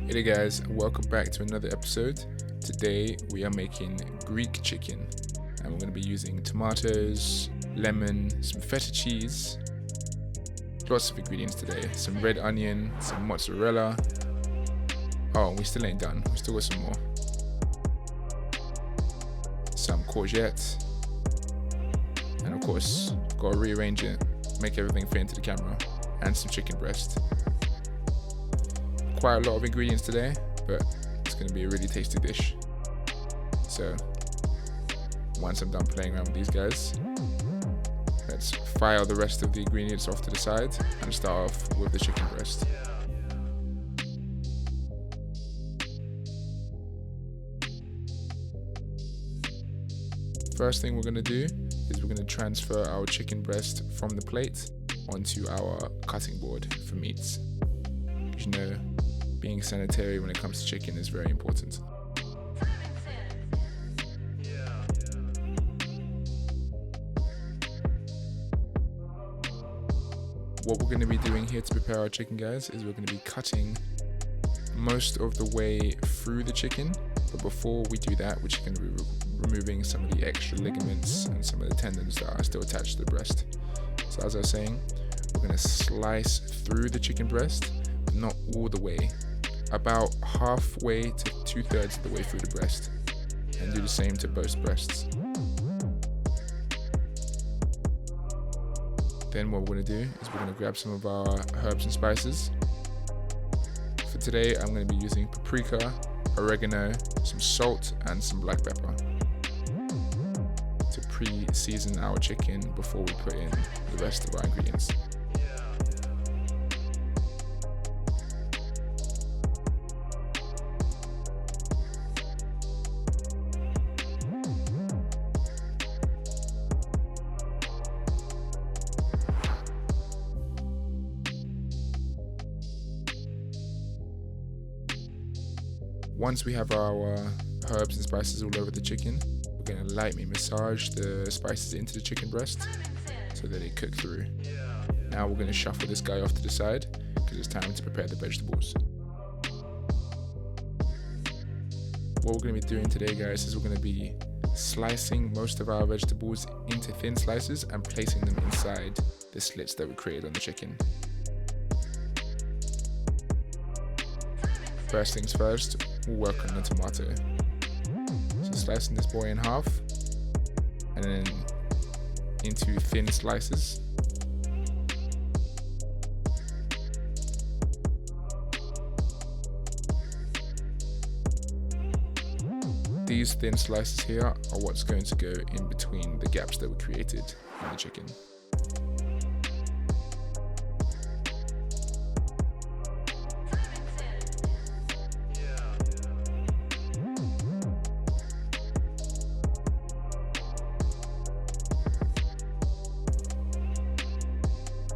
Hey there guys, welcome back to another episode. Today we are making Greek chicken and we're going to be using tomatoes, lemon, some feta cheese, lots of ingredients today, some red onion, some mozzarella. Oh, we still ain't done, we still got some more. Some courgette, and of course, got to rearrange it, make everything fit into the camera, and some chicken breast. Quite a lot of ingredients today, but it's going to be a really tasty dish. So once I'm done playing around with these guys, let's file the rest of the ingredients off to the side and start off with the chicken breast. First thing we're going to do is we're going to transfer our chicken breast from the plate onto our cutting board for meats. You know, being sanitary when it comes to chicken is very important. What we're going to be doing here to prepare our chicken, guys, is we're going to be cutting most of the way through the chicken. But before we do that, we're just going to be removing some of the extra ligaments and some of the tendons that are still attached to the breast. So as I was saying, we're going to slice through the chicken breast, but not all the way. About halfway to 2/3 of the way through the breast, and do the same to both breasts. Then what we're going to do is we're going to grab some of our herbs and spices. For today I'm going to be using paprika, oregano, some salt and some black pepper to pre-season our chicken before we put in the rest of our ingredients. Once we have our herbs and spices all over the chicken, we're going to lightly massage the spices into the chicken breast so that they cook through. Now we're going to shuffle this guy off to the side because it's time to prepare the vegetables. What we're going to be doing today, guys, is we're going to be slicing most of our vegetables into thin slices and placing them inside the slits that we created on the chicken. First things first, we'll work on the tomato. So slicing this boy in half and then into thin slices. These thin slices here are what's going to go in between the gaps that we created in the chicken.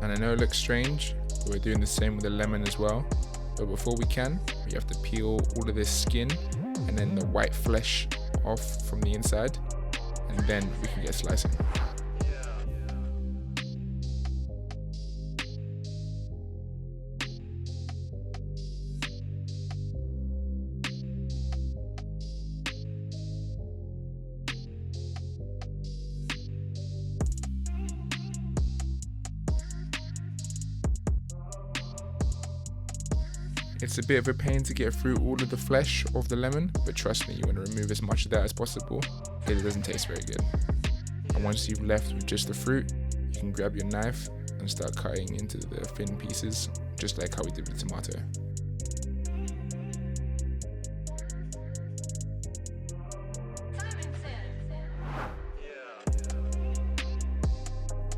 And I know it looks strange, but we're doing the same with the lemon as well. But before we have to peel all of this skin and then the white flesh off from the inside, and then we can get slicing. It's a bit of a pain to get through all of the flesh of the lemon, but trust me, you want to remove as much of that as possible because it doesn't taste very good. And once you've left with just the fruit, you can grab your knife and start cutting into the thin pieces, just like how we did with the tomato.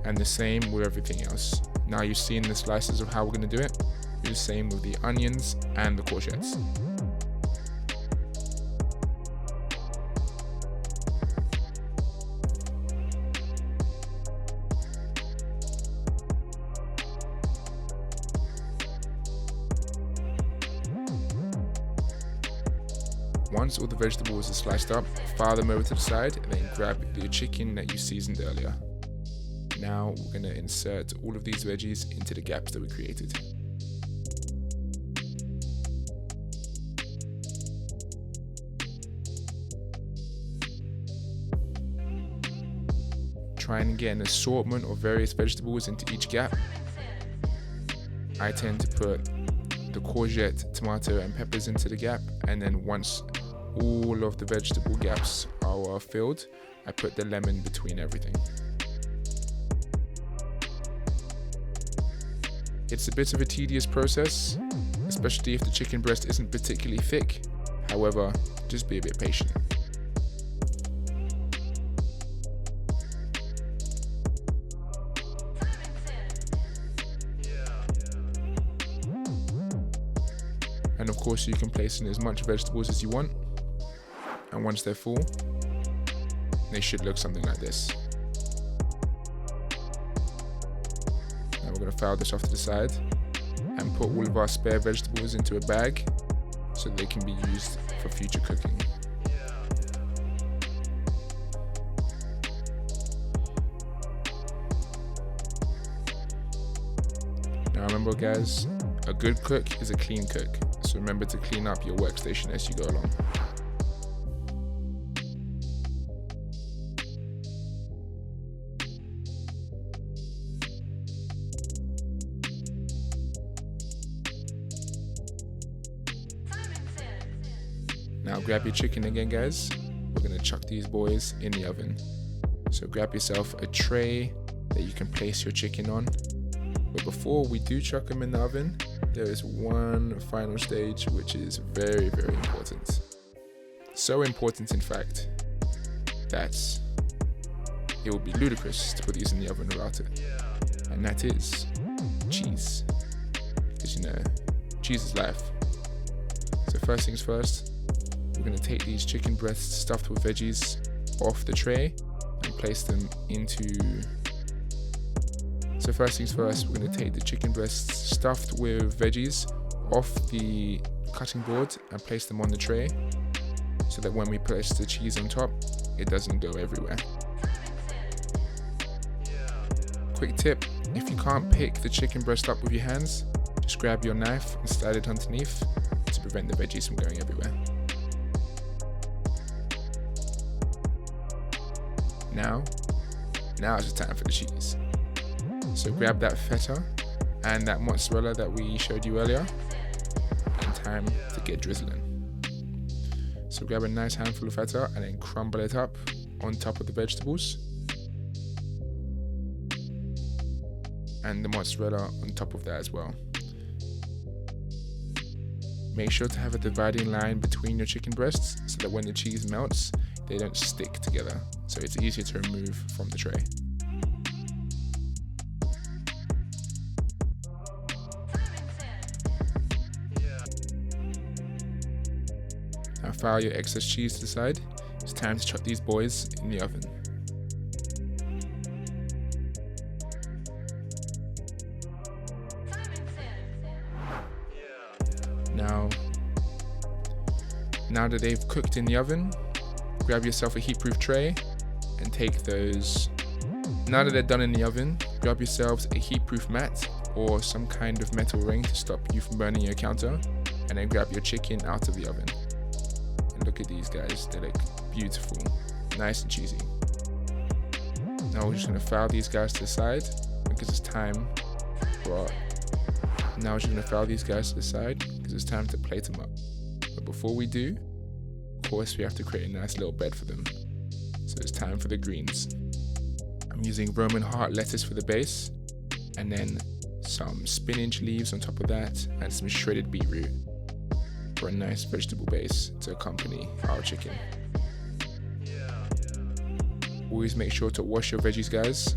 And the same with everything else. Now you've seen the slices of how we're going to do it. Do the same with the onions and the courgettes. Once all the vegetables are sliced up, file them over to the side and then grab the chicken that you seasoned earlier. Now we're going to insert all of these veggies into the gaps that we created. try and get an assortment of various vegetables into each gap. I tend to put the courgette, tomato and peppers into the gap, and then once all of the vegetable gaps are filled, I put the lemon between everything. It's a bit of a tedious process, especially if the chicken breast isn't particularly thick. However, just be a bit patient. And of course you can place in as much vegetables as you want. And once they're full, they should look something like this. Now we're going to file this off to the side and put all of our spare vegetables into a bag so they can be used for future cooking. Now remember guys, a good cook is a clean cook, so remember to clean up your workstation as you go along. Now grab your chicken again guys, we're going to chuck these boys in the oven. So grab yourself a tray that you can place your chicken on. But before we do chuck them in the oven, there is one final stage which is very, very important. So important in fact, that it would be ludicrous to put these in the oven without it. And that is cheese. Because you know, cheese is life. So first things first, we're going to take these chicken breasts stuffed with veggies off the tray and place them into... So first things first, we're going to take the chicken breasts stuffed with veggies off the cutting board and place them on the tray so that when we place the cheese on top, it doesn't go everywhere. Quick tip, if you can't pick the chicken breast up with your hands, just grab your knife and slide it underneath to prevent the veggies from going everywhere. Now is the time for the cheese. So grab that feta and that mozzarella that we showed you earlier, and time to get drizzling. So grab a nice handful of feta and then crumble it up on top of the vegetables, and the mozzarella on top of that as well. Make sure to have a dividing line between your chicken breasts so that when the cheese melts, they don't stick together, so it's easier to remove from the tray. Now file your excess cheese to the side. It's time to chuck these boys in the oven. Now that they've cooked in the oven, grab yourself a heat-proof tray and take those. Now that they're done in the oven, grab yourselves a heat-proof mat or some kind of metal ring to stop you from burning your counter, and then grab your chicken out of the oven. And look at these guys, they look beautiful, nice and cheesy. Now we're just going to file these guys to the side because it's time for Now we're just going to file these guys to the side because it's time to plate them up. But before we do, of course we have to create a nice little bed for them. So it's time for the greens. I'm using Roman heart lettuce for the base, and then some spinach leaves on top of that, and some shredded beetroot for a nice vegetable base to accompany our chicken. Always make sure to wash your veggies, guys,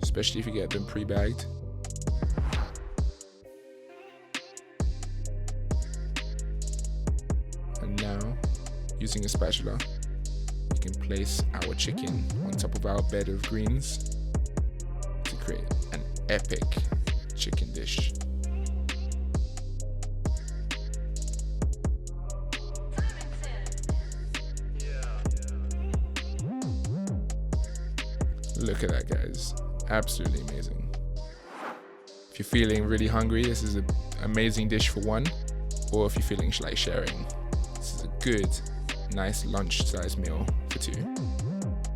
especially if you get them pre-bagged. And now, using a spatula, we can place our chicken on top of our bed of greens to create an epic chicken dish. Look at that, guys. Absolutely amazing. If you're feeling really hungry, this is an amazing dish for one. Or if you're feeling like sharing, this is a good, nice lunch-sized meal for two.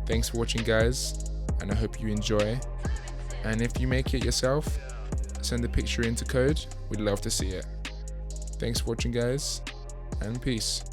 Thanks for watching, guys, and I hope you enjoy. And if you make it yourself, send a picture into code. We'd love to see it. Thanks for watching, guys, and peace.